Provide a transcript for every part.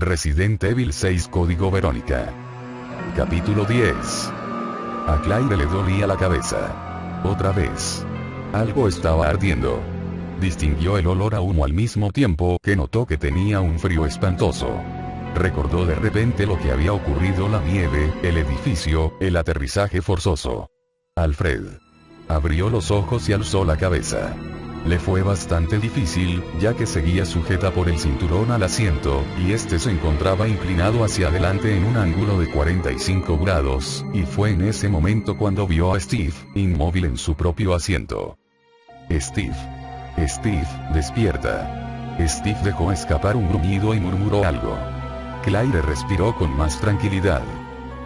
Resident Evil 6 Código Verónica. Capítulo 10. A Claire le dolía la cabeza. Otra vez. Algo estaba ardiendo. Distinguió el olor a humo al mismo tiempo que notó que tenía un frío espantoso. Recordó de repente lo que había ocurrido: la nieve, el edificio, el aterrizaje forzoso. Alfred abrió los ojos y alzó la cabeza. Le fue bastante difícil, ya que seguía sujeta por el cinturón al asiento, y este se encontraba inclinado hacia adelante en un ángulo de 45 grados, y fue en ese momento cuando vio a Steve, inmóvil en su propio asiento. Steve, despierta. Steve dejó escapar un gruñido y murmuró algo. Claire respiró con más tranquilidad.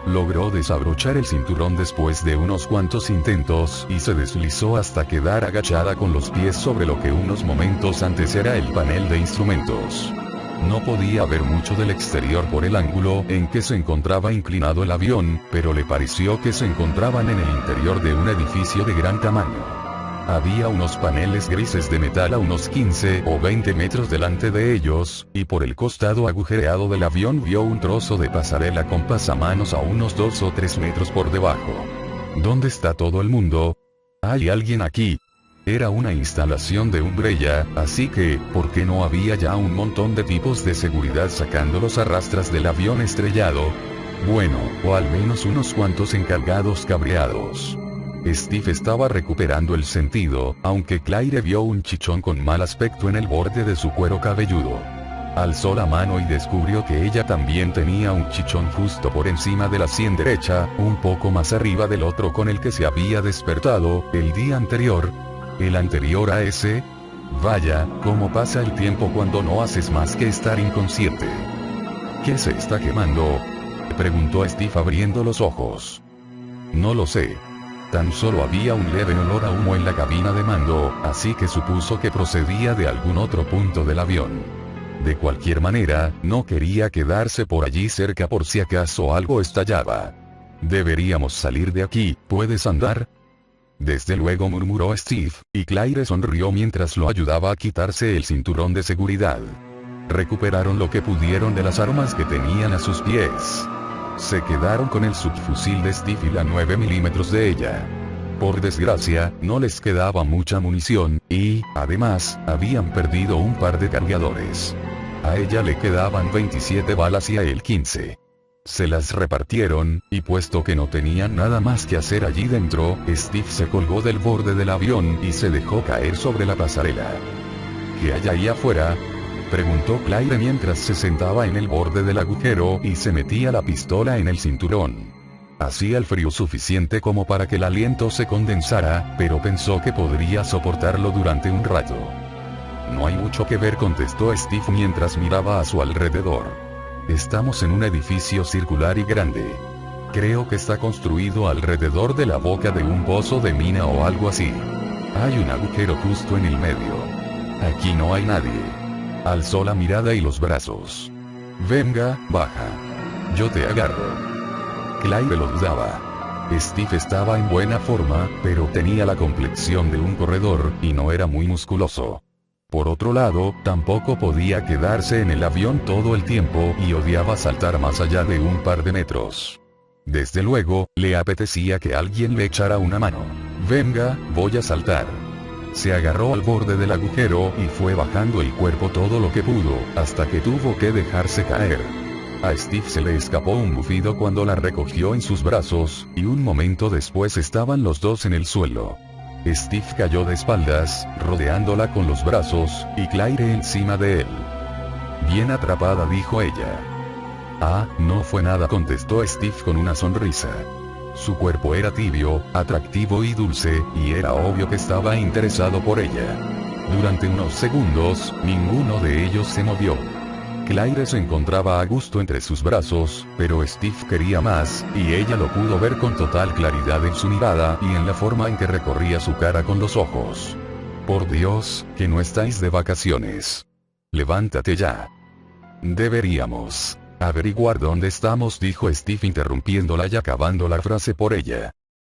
Logró desabrochar el cinturón después de unos cuantos intentos y se deslizó hasta quedar agachada con los pies sobre lo que unos momentos antes era el panel de instrumentos. No podía ver mucho del exterior por el ángulo en que se encontraba inclinado el avión, pero le pareció que se encontraban en el interior de un edificio de gran tamaño. Había unos paneles grises de metal a unos 15 o 20 metros delante de ellos, y por el costado agujereado del avión vio un trozo de pasarela con pasamanos a unos 2 o 3 metros por debajo. ¿Dónde está todo el mundo? ¿Hay alguien aquí? Era una instalación de Umbrella, así que, ¿por qué no había ya un montón de tipos de seguridad sacándolos a rastras del avión estrellado? Bueno, o al menos unos cuantos encargados cabreados. Steve estaba recuperando el sentido, aunque Claire vio un chichón con mal aspecto en el borde de su cuero cabelludo. Alzó la mano y descubrió que ella también tenía un chichón justo por encima de la sien derecha, un poco más arriba del otro con el que se había despertado el día anterior. ¿El anterior a ese? Vaya, cómo pasa el tiempo cuando no haces más que estar inconsciente. ¿Qué se está quemando?, preguntó Steve abriendo los ojos. No lo sé. Tan solo había un leve olor a humo en la cabina de mando, así que supuso que procedía de algún otro punto del avión. De cualquier manera, no quería quedarse por allí cerca por si acaso algo estallaba. Deberíamos salir de aquí. ¿Puedes andar? Desde luego, murmuró Steve, y Claire sonrió mientras lo ayudaba a quitarse el cinturón de seguridad. Recuperaron lo que pudieron de las armas que tenían a sus pies. Se quedaron con el subfusil de Steve y la 9 milímetros de ella. Por desgracia, no les quedaba mucha munición, y, además, habían perdido un par de cargadores. A ella le quedaban 27 balas y a él 15. Se las repartieron, y puesto que no tenían nada más que hacer allí dentro, Steve se colgó del borde del avión y se dejó caer sobre la pasarela. ¿Qué hay ahí afuera?, preguntó Claire mientras se sentaba en el borde del agujero y se metía la pistola en el cinturón. Hacía el frío suficiente como para que el aliento se condensara, pero pensó que podría soportarlo durante un rato. No hay mucho que ver, contestó Steve mientras miraba a su alrededor. Estamos en un edificio circular y grande. Creo que está construido alrededor de la boca de un pozo de mina o algo así. Hay un agujero justo en el medio. Aquí no hay nadie. Alzó la mirada y los brazos. Venga, baja. Yo te agarro. Claire lo dudaba. Steve estaba en buena forma, pero tenía la complexión de un corredor, y no era muy musculoso. Por otro lado, tampoco podía quedarse en el avión todo el tiempo y odiaba saltar más allá de un par de metros. Desde luego, le apetecía que alguien le echara una mano. Venga, voy a saltar. Se agarró al borde del agujero y fue bajando el cuerpo todo lo que pudo, hasta que tuvo que dejarse caer. A Steve se le escapó un bufido cuando la recogió en sus brazos, y un momento después estaban los dos en el suelo. Steve cayó de espaldas, rodeándola con los brazos, y Claire encima de él. Bien atrapada, dijo ella. Ah, no fue nada, contestó Steve con una sonrisa. Su cuerpo era tibio, atractivo y dulce, y era obvio que estaba interesado por ella. Durante unos segundos, ninguno de ellos se movió. Claire se encontraba a gusto entre sus brazos, pero Steve quería más, y ella lo pudo ver con total claridad en su mirada y en la forma en que recorría su cara con los ojos. Por Dios, que no estáis de vacaciones. Levántate ya. Deberíamos averiguar dónde estamos, dijo Steve interrumpiéndola y acabando la frase por ella.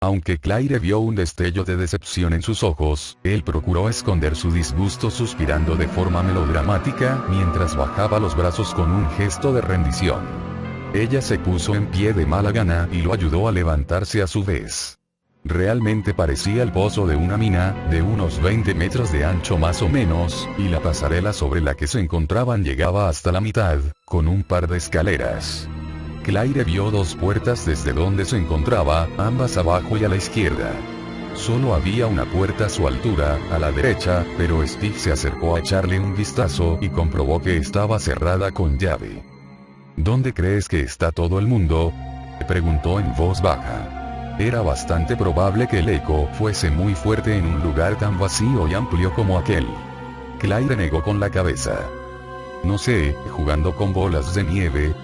Aunque Claire vio un destello de decepción en sus ojos, él procuró esconder su disgusto suspirando de forma melodramática, mientras bajaba los brazos con un gesto de rendición. Ella se puso en pie de mala gana y lo ayudó a levantarse a su vez. Realmente parecía el pozo de una mina, de unos 20 metros de ancho más o menos, y la pasarela sobre la que se encontraban llegaba hasta la mitad, con un par de escaleras. Claire vio dos puertas desde donde se encontraba, ambas abajo y a la izquierda. Solo había una puerta a su altura, a la derecha, pero Steve se acercó a echarle un vistazo y comprobó que estaba cerrada con llave. ¿Dónde crees que está todo el mundo?, preguntó en voz baja. Era bastante probable que el eco fuese muy fuerte en un lugar tan vacío y amplio como aquel. Claire negó con la cabeza. No sé, jugando con bolas de nieve.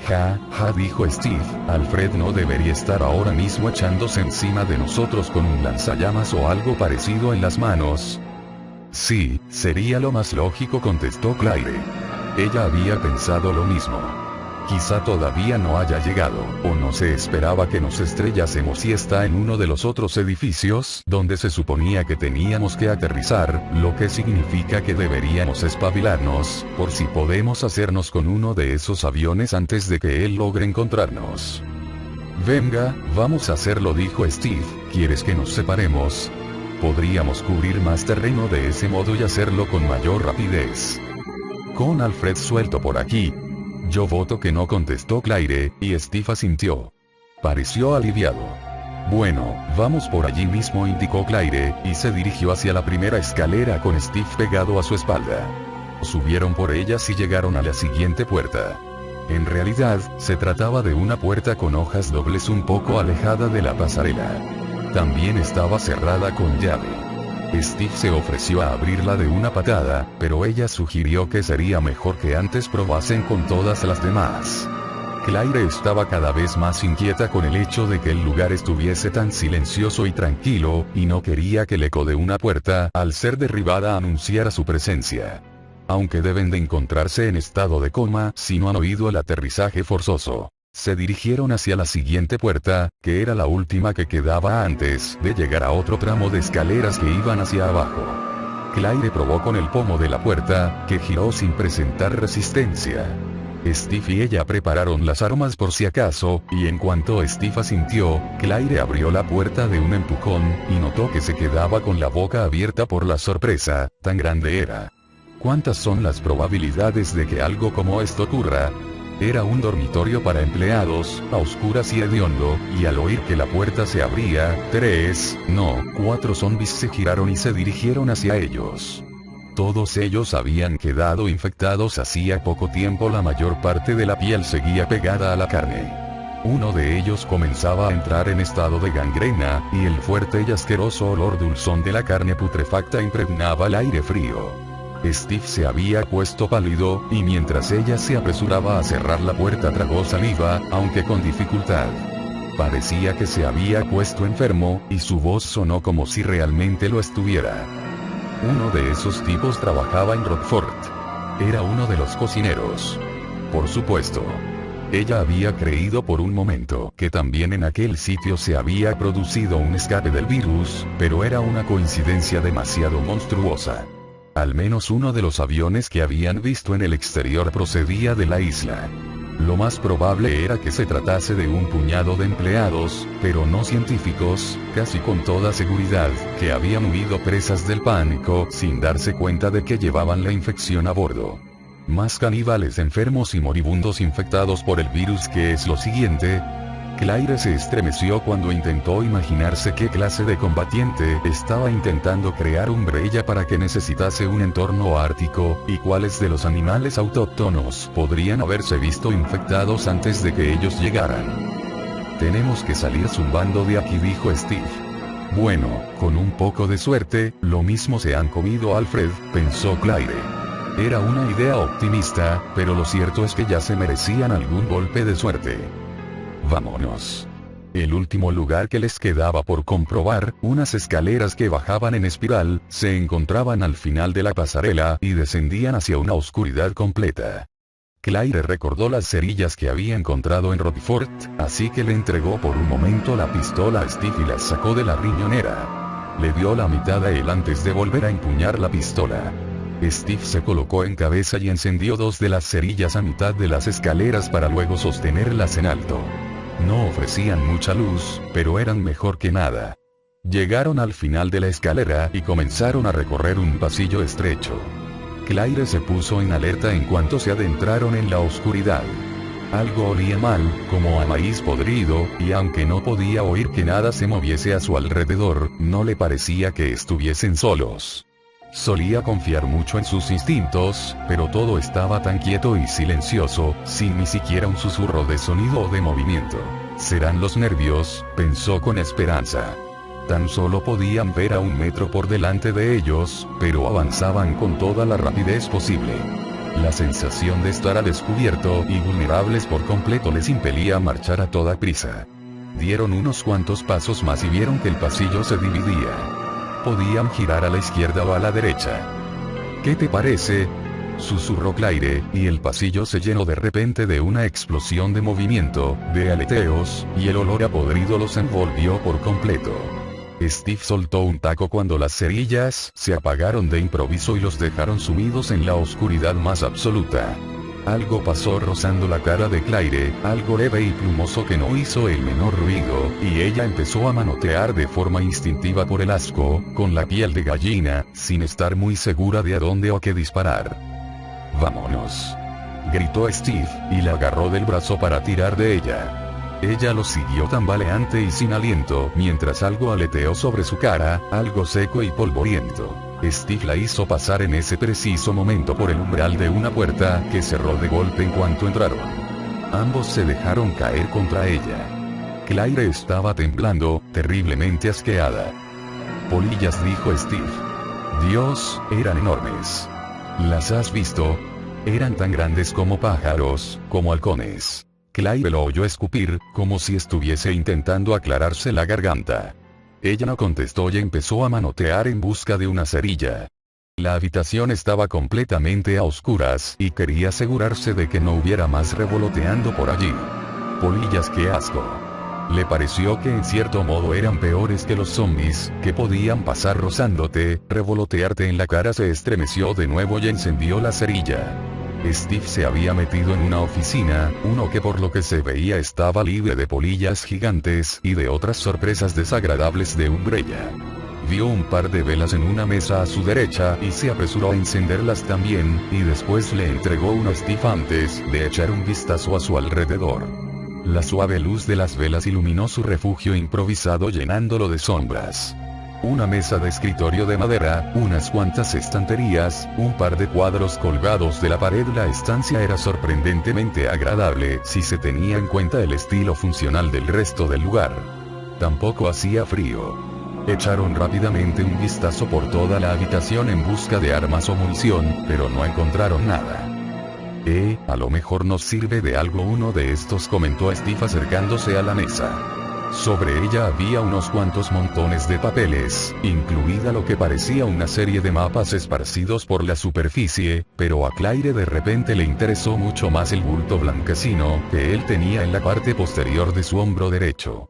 Ja, dijo Steve, Alfred no debería estar ahora mismo echándose encima de nosotros con un lanzallamas o algo parecido en las manos. Sí, sería lo más lógico, contestó Claire. Ella había pensado lo mismo. Quizá todavía no haya llegado, o no se esperaba que nos estrellásemos y está en uno de los otros edificios donde se suponía que teníamos que aterrizar, lo que significa que deberíamos espabilarnos, por si podemos hacernos con uno de esos aviones antes de que él logre encontrarnos. Venga, vamos a hacerlo, dijo Steve. ¿Quieres que nos separemos? Podríamos cubrir más terreno de ese modo y hacerlo con mayor rapidez. Con Alfred suelto por aquí. Yo voto que no, contestó Claire, y Steve asintió. Pareció aliviado. Bueno, vamos por allí mismo, indicó Claire, y se dirigió hacia la primera escalera con Steve pegado a su espalda. Subieron por ellas y llegaron a la siguiente puerta. En realidad, se trataba de una puerta con hojas dobles un poco alejada de la pasarela. También estaba cerrada con llave. Steve se ofreció a abrirla de una patada, pero ella sugirió que sería mejor que antes probasen con todas las demás. Claire estaba cada vez más inquieta con el hecho de que el lugar estuviese tan silencioso y tranquilo, y no quería que el eco de una puerta, al ser derribada, anunciara su presencia. Aunque deben de encontrarse en estado de coma si no han oído el aterrizaje forzoso. Se dirigieron hacia la siguiente puerta, que era la última que quedaba antes de llegar a otro tramo de escaleras que iban hacia abajo. Claire probó con el pomo de la puerta, que giró sin presentar resistencia. Steve y ella prepararon las armas por si acaso, y en cuanto Steve asintió, Claire abrió la puerta de un empujón, y notó que se quedaba con la boca abierta por la sorpresa, tan grande era. ¿Cuántas son las probabilidades de que algo como esto ocurra? Era un dormitorio para empleados, a oscuras y hediondo, y al oír que la puerta se abría, 4 zombies se giraron y se dirigieron hacia ellos. Todos ellos habían quedado infectados hacía poco tiempo, la mayor parte de la piel seguía pegada a la carne. Uno de ellos comenzaba a entrar en estado de gangrena, y el fuerte y asqueroso olor dulzón de la carne putrefacta impregnaba el aire frío. Steve se había puesto pálido, y mientras ella se apresuraba a cerrar la puerta tragó saliva, aunque con dificultad. Parecía que se había puesto enfermo, y su voz sonó como si realmente lo estuviera. Uno de esos tipos trabajaba en Rockford. Era uno de los cocineros. Por supuesto. Ella había creído por un momento que también en aquel sitio se había producido un escape del virus, pero era una coincidencia demasiado monstruosa. Al menos uno de los aviones que habían visto en el exterior procedía de la isla. Lo más probable era que se tratase de un puñado de empleados, pero no científicos, casi con toda seguridad, que habían huido presas del pánico sin darse cuenta de que llevaban la infección a bordo. Más caníbales enfermos y moribundos infectados por el virus, que es lo siguiente. Claire se estremeció cuando intentó imaginarse qué clase de combatiente estaba intentando crear Umbrella para que necesitase un entorno ártico, y cuáles de los animales autóctonos podrían haberse visto infectados antes de que ellos llegaran. Tenemos que salir zumbando de aquí, dijo Steve. Bueno, con un poco de suerte, lo mismo se han comido a Alfred, pensó Claire. Era una idea optimista, pero lo cierto es que ya se merecían algún golpe de suerte. Vámonos. El último lugar que les quedaba por comprobar, unas escaleras que bajaban en espiral, se encontraban al final de la pasarela y descendían hacia una oscuridad completa. Claire recordó las cerillas que había encontrado en Rockford, así que le entregó por un momento la pistola a Steve y la sacó de la riñonera. Le dio la mitad a él antes de volver a empuñar la pistola. Steve se colocó en cabeza y encendió 2 de las cerillas a mitad de las escaleras para luego sostenerlas en alto. No ofrecían mucha luz, pero eran mejor que nada. Llegaron al final de la escalera y comenzaron a recorrer un pasillo estrecho. Claire se puso en alerta en cuanto se adentraron en la oscuridad. Algo olía mal, como a maíz podrido, y aunque no podía oír que nada se moviese a su alrededor, no le parecía que estuviesen solos. Solía confiar mucho en sus instintos, pero todo estaba tan quieto y silencioso, sin ni siquiera un susurro de sonido o de movimiento. «Serán los nervios», pensó con esperanza. Tan solo podían ver a 1 metro por delante de ellos, pero avanzaban con toda la rapidez posible. La sensación de estar al descubierto y vulnerables por completo les impelía a marchar a toda prisa. Dieron unos cuantos pasos más y vieron que el pasillo se dividía. Podían girar a la izquierda o a la derecha. «¿Qué te parece?», susurró Claire, y el pasillo se llenó de repente de una explosión de movimiento, de aleteos, y el olor a podrido los envolvió por completo. Steve soltó un taco cuando las cerillas se apagaron de improviso y los dejaron sumidos en la oscuridad más absoluta. Algo pasó rozando la cara de Claire, algo leve y plumoso que no hizo el menor ruido, y ella empezó a manotear de forma instintiva por el asco, con la piel de gallina, sin estar muy segura de a dónde o a qué disparar. «Vámonos», gritó Steve, y la agarró del brazo para tirar de ella. Ella lo siguió tambaleante y sin aliento, mientras algo aleteó sobre su cara, algo seco y polvoriento. Steve la hizo pasar en ese preciso momento por el umbral de una puerta, que cerró de golpe en cuanto entraron. Ambos se dejaron caer contra ella. Claire estaba temblando, terriblemente asqueada. «Polillas», dijo Steve. «Dios, eran enormes». «¿Las has visto?» «Eran tan grandes como pájaros, como halcones». Claire lo oyó escupir, como si estuviese intentando aclararse la garganta. Ella no contestó y empezó a manotear en busca de una cerilla. La habitación estaba completamente a oscuras, y quería asegurarse de que no hubiera más revoloteando por allí. «Polillas, qué asco». Le pareció que en cierto modo eran peores que los zombies, que podían pasar rozándote, revolotearte en la cara. Se estremeció de nuevo y encendió la cerilla. Steve se había metido en una oficina, uno que por lo que se veía estaba libre de polillas gigantes y de otras sorpresas desagradables de Umbrella. Vio un par de velas en una mesa a su derecha y se apresuró a encenderlas también, y después le entregó una a Steve antes de echar un vistazo a su alrededor. La suave luz de las velas iluminó su refugio improvisado llenándolo de sombras. Una mesa de escritorio de madera, unas cuantas estanterías, un par de cuadros colgados de la pared. La estancia era sorprendentemente agradable si se tenía en cuenta el estilo funcional del resto del lugar. Tampoco hacía frío. Echaron rápidamente un vistazo por toda la habitación en busca de armas o munición, pero no encontraron nada. A lo mejor nos sirve de algo uno de estos, comentó Steve acercándose a la mesa. Sobre ella había unos cuantos montones de papeles, incluida lo que parecía una serie de mapas esparcidos por la superficie, pero a Claire de repente le interesó mucho más el bulto blanquecino que él tenía en la parte posterior de su hombro derecho.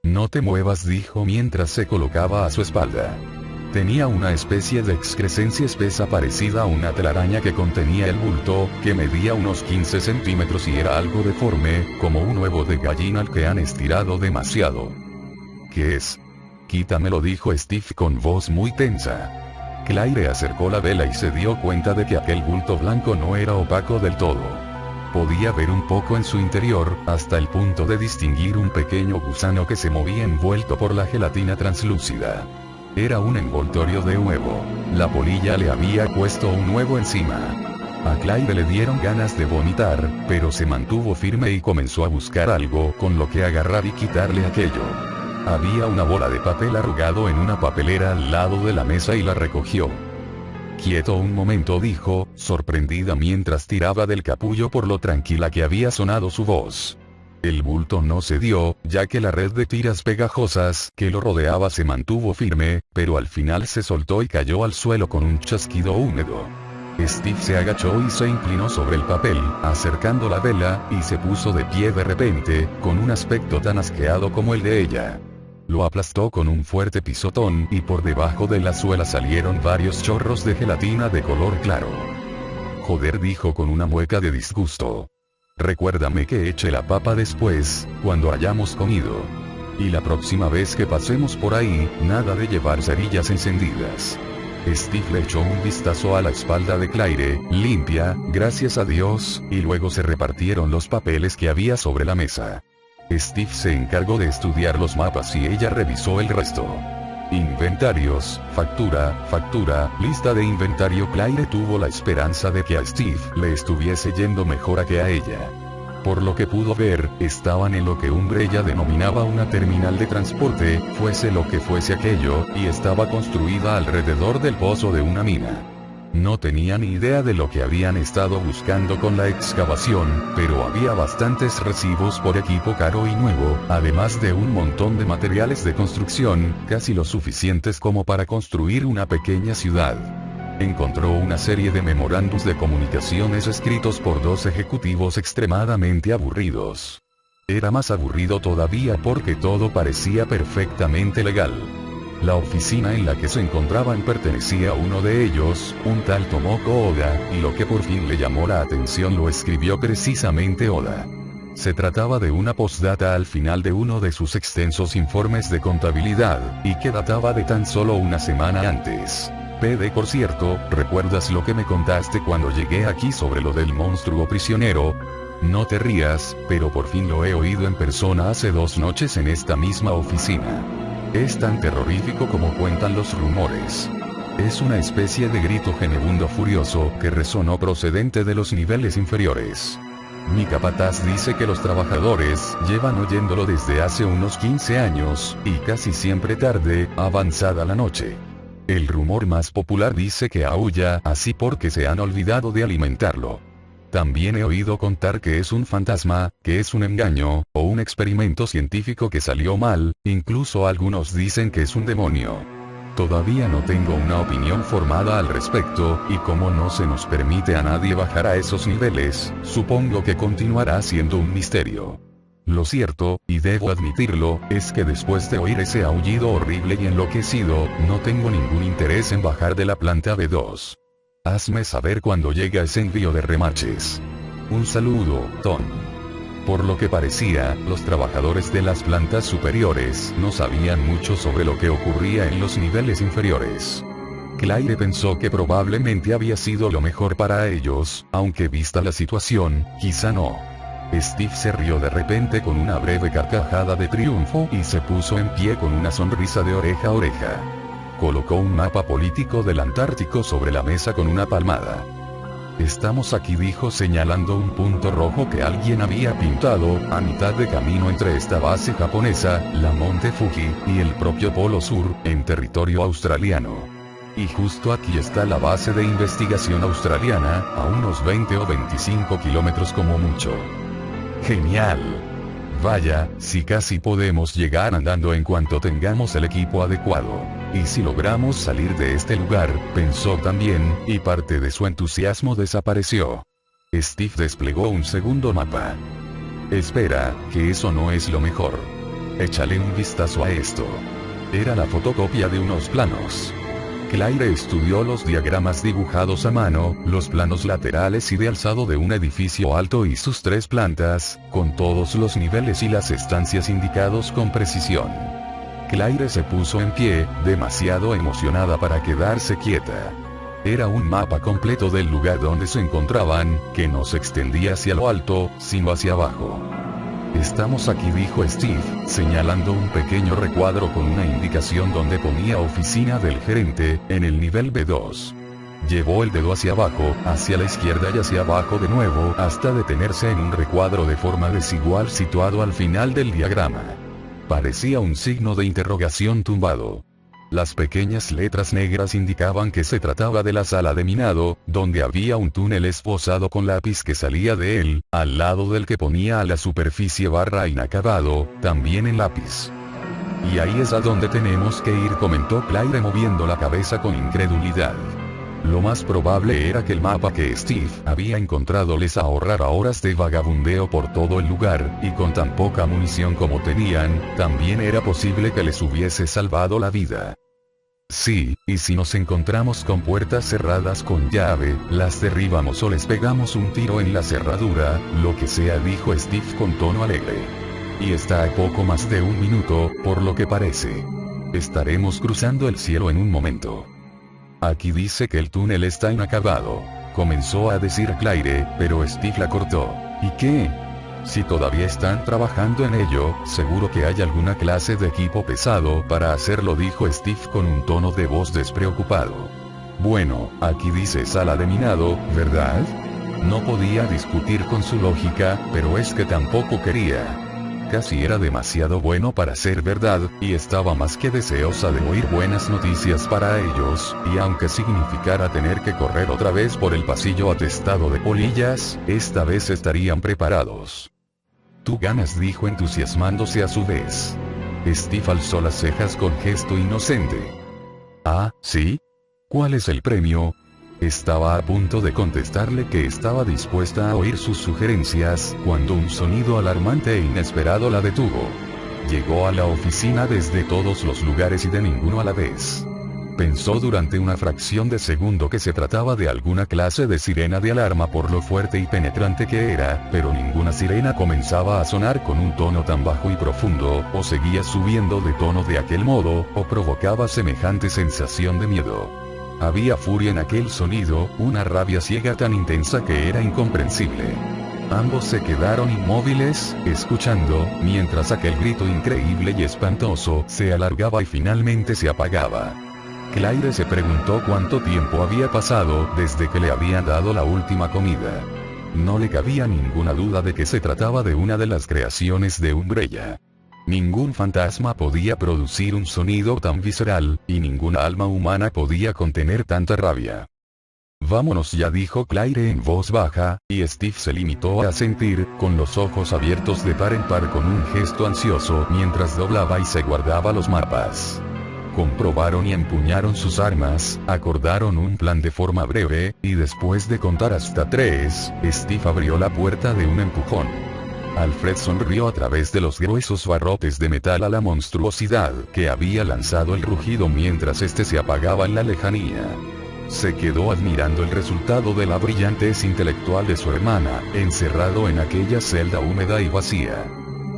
«No te muevas», dijo mientras se colocaba a su espalda. Tenía una especie de excrescencia espesa parecida a una telaraña que contenía el bulto, que medía unos 15 centímetros y era algo deforme, como un huevo de gallina al que han estirado demasiado. «¿Qué es?» «Quítamelo», dijo Steve con voz muy tensa. Claire acercó la vela y se dio cuenta de que aquel bulto blanco no era opaco del todo. Podía ver un poco en su interior, hasta el punto de distinguir un pequeño gusano que se movía envuelto por la gelatina translúcida. Era un envoltorio de huevo. La polilla le había puesto un huevo encima. A Claire le dieron ganas de vomitar, pero se mantuvo firme y comenzó a buscar algo con lo que agarrar y quitarle aquello. Había una bola de papel arrugado en una papelera al lado de la mesa y la recogió. «Quieto un momento», dijo, sorprendida mientras tiraba del capullo por lo tranquila que había sonado su voz. El bulto no cedió, ya que la red de tiras pegajosas que lo rodeaba se mantuvo firme, pero al final se soltó y cayó al suelo con un chasquido húmedo. Steve se agachó y se inclinó sobre el papel, acercando la vela, y se puso de pie de repente, con un aspecto tan asqueado como el de ella. Lo aplastó con un fuerte pisotón y por debajo de la suela salieron varios chorros de gelatina de color claro. Joder, dijo con una mueca de disgusto. Recuérdame que eche la papa después, cuando hayamos comido. Y la próxima vez que pasemos por ahí, nada de llevar cerillas encendidas. Steve le echó un vistazo a la espalda de Claire, limpia, gracias a Dios, y luego se repartieron los papeles que había sobre la mesa. Steve se encargó de estudiar los mapas y ella revisó el resto. Inventarios, factura, lista de inventario. Claire tuvo la esperanza de que a Steve le estuviese yendo mejor que a ella. Por lo que pudo ver, estaban en lo que Umbrella denominaba una terminal de transporte, fuese lo que fuese aquello, y estaba construida alrededor del pozo de una mina. No tenía ni idea de lo que habían estado buscando con la excavación, pero había bastantes recibos por equipo caro y nuevo, además de un montón de materiales de construcción, casi lo suficientes como para construir una pequeña ciudad. Encontró una serie de memorándums de comunicaciones escritos por dos ejecutivos extremadamente aburridos. Era más aburrido todavía porque todo parecía perfectamente legal. La oficina en la que se encontraban pertenecía a uno de ellos, un tal Tomoko Oda, y lo que por fin le llamó la atención lo escribió precisamente Oda. Se trataba de una postdata al final de uno de sus extensos informes de contabilidad, y que databa de tan solo una semana antes. PD, por cierto, ¿recuerdas lo que me contaste cuando llegué aquí sobre lo del monstruo prisionero? No te rías, pero por fin lo he oído en persona hace 2 noches en esta misma oficina. Es tan terrorífico como cuentan los rumores. Es una especie de grito genebundo furioso que resonó procedente de los niveles inferiores. Mi capataz dice que los trabajadores llevan oyéndolo desde hace unos 15 años, y casi siempre tarde, avanzada la noche. El rumor más popular dice que aúlla así porque se han olvidado de alimentarlo. También he oído contar que es un fantasma, que es un engaño, o un experimento científico que salió mal, incluso algunos dicen que es un demonio. Todavía no tengo una opinión formada al respecto, y como no se nos permite a nadie bajar a esos niveles, supongo que continuará siendo un misterio. Lo cierto, y debo admitirlo, es que después de oír ese aullido horrible y enloquecido, no tengo ningún interés en bajar de la planta B2. Hazme saber cuando llega ese envío de remaches. Un saludo, Tom. Por lo que parecía, los trabajadores de las plantas superiores no sabían mucho sobre lo que ocurría en los niveles inferiores. Claire pensó que probablemente había sido lo mejor para ellos, aunque vista la situación, quizá no. Steve se rió de repente con una breve carcajada de triunfo y se puso en pie con una sonrisa de oreja a oreja. Colocó un mapa político del Antártico sobre la mesa con una palmada. Estamos aquí, dijo señalando un punto rojo que alguien había pintado, a mitad de camino entre esta base japonesa, la Monte Fuji, y el propio Polo Sur, en territorio australiano. Y justo aquí está la base de investigación australiana, a unos 20 o 25 kilómetros como mucho. Genial. Vaya, si casi podemos llegar andando en cuanto tengamos el equipo adecuado. Y si logramos salir de este lugar, pensó también, y parte de su entusiasmo desapareció. Steve desplegó un segundo mapa. Espera, que eso no es lo mejor. Échale un vistazo a esto. Era la fotocopia de unos planos. Claire estudió los diagramas dibujados a mano, los planos laterales y de alzado de un edificio alto y sus 3 plantas, con todos los niveles y las estancias indicados con precisión. Claire se puso en pie, demasiado emocionada para quedarse quieta. Era un mapa completo del lugar donde se encontraban, que no se extendía hacia lo alto, sino hacia abajo. Estamos aquí, dijo Steve, señalando un pequeño recuadro con una indicación donde ponía oficina del gerente, en el nivel B2. Llevó el dedo hacia abajo, hacia la izquierda y hacia abajo de nuevo, hasta detenerse en un recuadro de forma desigual situado al final del diagrama. Parecía un signo de interrogación tumbado. Las pequeñas letras negras indicaban que se trataba de la sala de minado, donde había un túnel esbozado con lápiz que salía de él, al lado del que ponía a la superficie barra inacabado, también en lápiz. Y ahí es a donde tenemos que ir, comentó Claire moviendo la cabeza con incredulidad. Lo más probable era que el mapa que Steve había encontrado les ahorrara horas de vagabundeo por todo el lugar, y con tan poca munición como tenían, también era posible que les hubiese salvado la vida. Sí, y si nos encontramos con puertas cerradas con llave, las derribamos o les pegamos un tiro en la cerradura, lo que sea, dijo Steve con tono alegre. Y está a poco más de un minuto, por lo que parece. Estaremos cruzando el cielo en un momento. Aquí dice que el túnel está inacabado, comenzó a decir Claire, pero Steve la cortó. ¿Y qué? Si todavía están trabajando en ello, seguro que hay alguna clase de equipo pesado para hacerlo, dijo Steve con un tono de voz despreocupado. Bueno, aquí dice sala de minado, ¿verdad? No podía discutir con su lógica, pero es que tampoco quería. Casi era demasiado bueno para ser verdad, y estaba más que deseosa de oír buenas noticias para ellos, y aunque significara tener que correr otra vez por el pasillo atestado de polillas, esta vez estarían preparados. Tú ganas, dijo entusiasmándose a su vez. Steve alzó las cejas con gesto inocente. Ah, ¿sí? ¿Cuál es el premio? Estaba a punto de contestarle que estaba dispuesta a oír sus sugerencias, cuando un sonido alarmante e inesperado la detuvo. Llegó a la oficina desde todos los lugares y de ninguno a la vez. Pensó durante una fracción de segundo que se trataba de alguna clase de sirena de alarma por lo fuerte y penetrante que era, pero ninguna sirena comenzaba a sonar con un tono tan bajo y profundo, o seguía subiendo de tono de aquel modo, o provocaba semejante sensación de miedo. Había furia en aquel sonido, una rabia ciega tan intensa que era incomprensible. Ambos se quedaron inmóviles, escuchando, mientras aquel grito increíble y espantoso se alargaba y finalmente se apagaba. Claire se preguntó cuánto tiempo había pasado desde que le habían dado la última comida. No le cabía ninguna duda de que se trataba de una de las creaciones de Umbrella. Ningún fantasma podía producir un sonido tan visceral, y ninguna alma humana podía contener tanta rabia. Vámonos ya, dijo Claire en voz baja, y Steve se limitó a asentir, con los ojos abiertos de par en par con un gesto ansioso mientras doblaba y se guardaba los mapas. Comprobaron y empuñaron sus armas, acordaron un plan de forma breve, y después de contar hasta 3, Steve abrió la puerta de un empujón. Alfred sonrió a través de los gruesos barrotes de metal a la monstruosidad que había lanzado el rugido mientras este se apagaba en la lejanía. Se quedó admirando el resultado de la brillantez intelectual de su hermana, encerrado en aquella celda húmeda y vacía.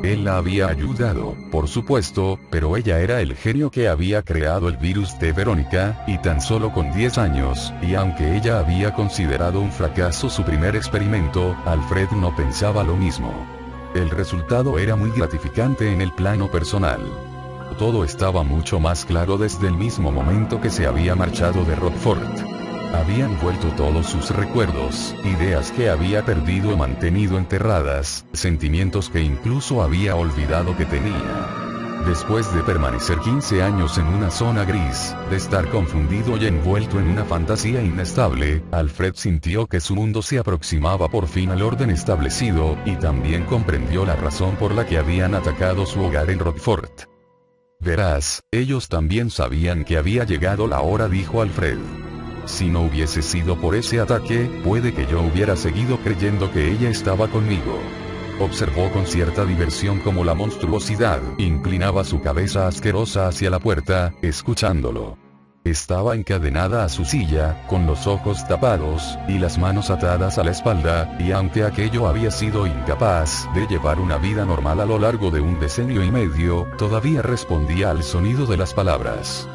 Él la había ayudado, por supuesto, pero ella era el genio que había creado el virus de Verónica, y tan solo con 10 años, y aunque ella había considerado un fracaso su primer experimento, Alfred no pensaba lo mismo. El resultado era muy gratificante en el plano personal. Todo estaba mucho más claro desde el mismo momento que se había marchado de Rockford. Habían vuelto todos sus recuerdos, ideas que había perdido o mantenido enterradas, sentimientos que incluso había olvidado que tenía. Después de permanecer 15 años en una zona gris, de estar confundido y envuelto en una fantasía inestable, Alfred sintió que su mundo se aproximaba por fin al orden establecido, y también comprendió la razón por la que habían atacado su hogar en Rockford. Verás, ellos también sabían que había llegado la hora, dijo Alfred. Si no hubiese sido por ese ataque, puede que yo hubiera seguido creyendo que ella estaba conmigo. Observó con cierta diversión cómo la monstruosidad inclinaba su cabeza asquerosa hacia la puerta, escuchándolo. Estaba encadenada a su silla, con los ojos tapados, y las manos atadas a la espalda, y aunque aquello había sido incapaz de llevar una vida normal a lo largo de un decenio y medio, todavía respondía al sonido de las palabras.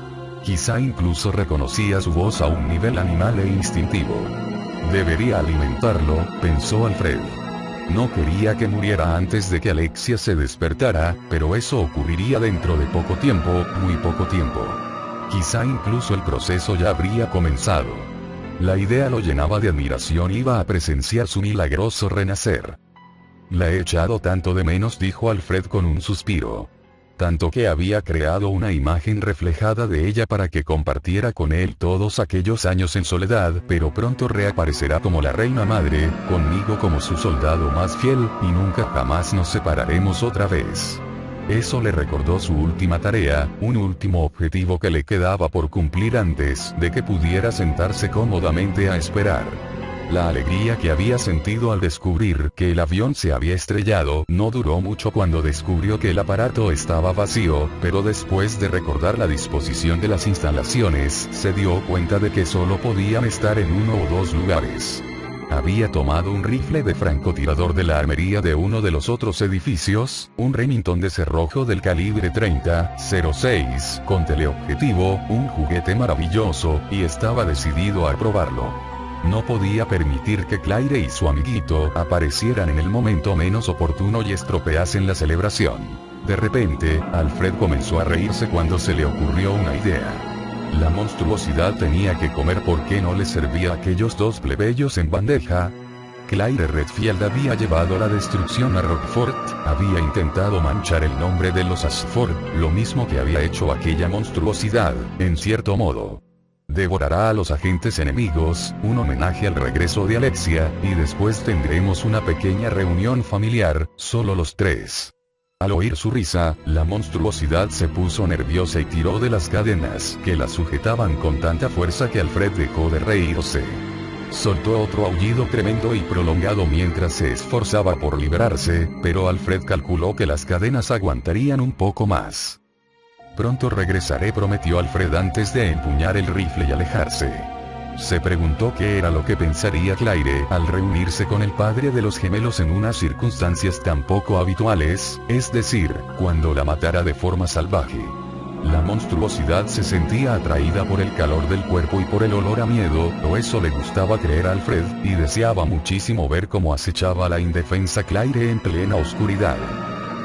Quizá incluso reconocía su voz a un nivel animal e instintivo. Debería alimentarlo, pensó Alfred. No quería que muriera antes de que Alexia se despertara, pero eso ocurriría dentro de poco tiempo, muy poco tiempo. Quizá incluso el proceso ya habría comenzado. La idea lo llenaba de admiración, iba a presenciar su milagroso renacer. La he echado tanto de menos, dijo Alfred con un suspiro. Tanto que había creado una imagen reflejada de ella para que compartiera con él todos aquellos años en soledad, pero pronto reaparecerá como la reina madre, conmigo como su soldado más fiel, y nunca jamás nos separaremos otra vez. Eso le recordó su última tarea, un último objetivo que le quedaba por cumplir antes de que pudiera sentarse cómodamente a esperar. La alegría que había sentido al descubrir que el avión se había estrellado no duró mucho cuando descubrió que el aparato estaba vacío, pero después de recordar la disposición de las instalaciones, se dio cuenta de que solo podían estar en uno o dos lugares. Había tomado un rifle de francotirador de la armería de uno de los otros edificios, un Remington de cerrojo del calibre 30-06, con teleobjetivo, un juguete maravilloso, y estaba decidido a probarlo. No podía permitir que Claire y su amiguito aparecieran en el momento menos oportuno y estropeasen la celebración. De repente, Alfred comenzó a reírse cuando se le ocurrió una idea. La monstruosidad tenía que comer, ¿por qué no le servía a aquellos dos plebeyos en bandeja? Claire Redfield había llevado la destrucción a Rockford, había intentado manchar el nombre de los Ashford, lo mismo que había hecho aquella monstruosidad, en cierto modo. Devorará a los agentes enemigos, un homenaje al regreso de Alexia, y después tendremos una pequeña reunión familiar, solo los tres. Al oír su risa, la monstruosidad se puso nerviosa y tiró de las cadenas que la sujetaban con tanta fuerza que Alfred dejó de reírse. Soltó otro aullido tremendo y prolongado mientras se esforzaba por librarse, pero Alfred calculó que las cadenas aguantarían un poco más. Pronto regresaré, prometió Alfred antes de empuñar el rifle y alejarse. Se preguntó qué era lo que pensaría Claire al reunirse con el padre de los gemelos en unas circunstancias tan poco habituales, es decir, cuando la matara de forma salvaje. La monstruosidad se sentía atraída por el calor del cuerpo y por el olor a miedo, o eso le gustaba creer a Alfred, y deseaba muchísimo ver cómo acechaba a la indefensa Claire en plena oscuridad.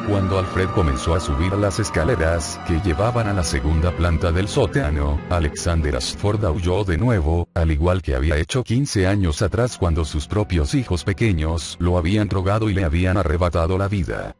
Cuando Alfred comenzó a subir las escaleras que llevaban a la segunda planta del sótano, Alexander Ashford aulló de nuevo, al igual que había hecho 15 años atrás cuando sus propios hijos pequeños lo habían drogado y le habían arrebatado la vida.